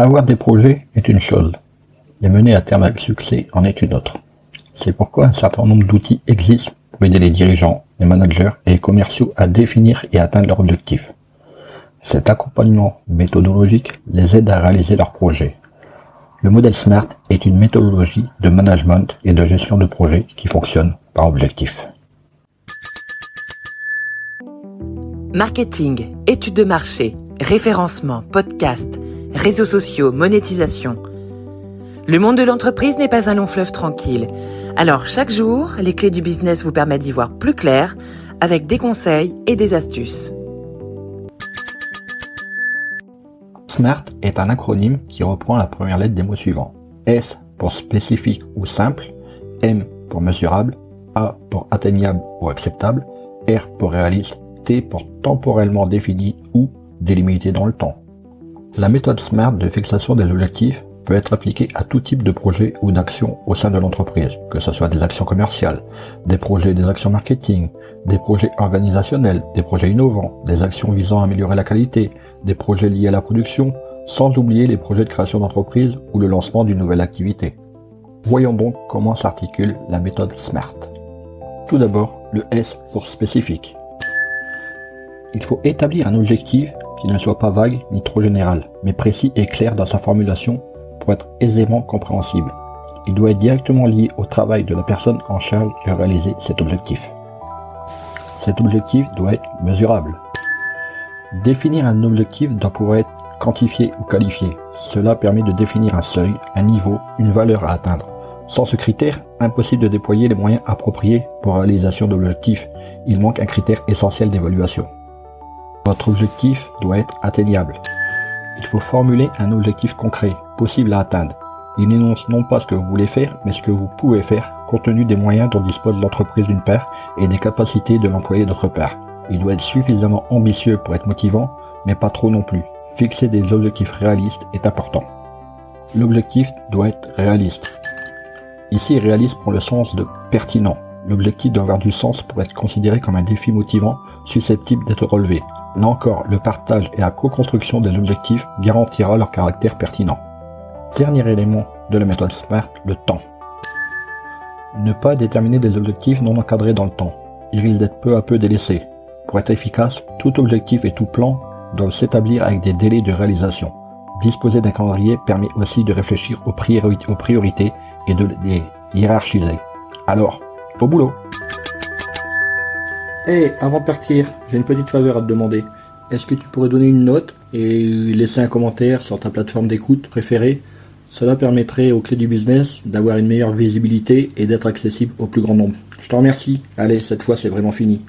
Avoir des projets est une chose, les mener à terme avec succès en est une autre. C'est pourquoi un certain nombre d'outils existent pour aider les dirigeants, les managers et les commerciaux à définir et atteindre leurs objectifs. Cet accompagnement méthodologique les aide à réaliser leurs projets. Le modèle SMART est une méthodologie de management et de gestion de projet qui fonctionne par objectif. Marketing, études de marché, référencement, podcast, réseaux sociaux, monétisation. Le monde de l'entreprise n'est pas un long fleuve tranquille. Alors chaque jour, les clés du business vous permettent d'y voir plus clair avec des conseils et des astuces. SMART est un acronyme qui reprend la première lettre des mots suivants. S pour spécifique ou simple, M pour mesurable, A pour atteignable ou acceptable, R pour réaliste, T pour temporellement défini ou délimité dans le temps. La méthode SMART de fixation des objectifs peut être appliquée à tout type de projet ou d'action au sein de l'entreprise, que ce soit des actions commerciales, des projets, des actions marketing, des projets organisationnels, des projets innovants, des actions visant à améliorer la qualité, des projets liés à la production, sans oublier les projets de création d'entreprise ou le lancement d'une nouvelle activité. Voyons donc comment s'articule la méthode SMART. Tout d'abord, le S pour spécifique. Il faut établir un objectif qui ne soit pas vague ni trop général, mais précis et clair dans sa formulation pour être aisément compréhensible. Il doit être directement lié au travail de la personne en charge de réaliser cet objectif. Cet objectif doit être mesurable. Définir un objectif doit pouvoir être quantifié ou qualifié. Cela permet de définir un seuil, un niveau, une valeur à atteindre. Sans ce critère, impossible de déployer les moyens appropriés pour la réalisation de l'objectif. Il manque un critère essentiel d'évaluation. Votre objectif doit être atteignable. Il faut formuler un objectif concret, possible à atteindre. Il énonce non pas ce que vous voulez faire, mais ce que vous pouvez faire, compte tenu des moyens dont dispose l'entreprise d'une part et des capacités de l'employé d'autre part. Il doit être suffisamment ambitieux pour être motivant, mais pas trop non plus. Fixer des objectifs réalistes est important. L'objectif doit être réaliste. Ici, réaliste prend le sens de pertinent. L'objectif doit avoir du sens pour être considéré comme un défi motivant, susceptible d'être relevé. Là encore, le partage et la co-construction des objectifs garantira leur caractère pertinent. Dernier élément de la méthode SMART, le temps. Ne pas déterminer des objectifs non encadrés dans le temps. Ils risquent d'être peu à peu délaissés. Pour être efficace, tout objectif et tout plan doivent s'établir avec des délais de réalisation. Disposer d'un calendrier permet aussi de réfléchir aux priorités et de les hiérarchiser. Alors, au boulot! Hey, avant de partir, j'ai une petite faveur à te demander. Est-ce que tu pourrais donner une note et laisser un commentaire sur ta plateforme d'écoute préférée? Cela permettrait aux clés du business d'avoir une meilleure visibilité et d'être accessible au plus grand nombre. Je te remercie. Allez, cette fois c'est vraiment fini.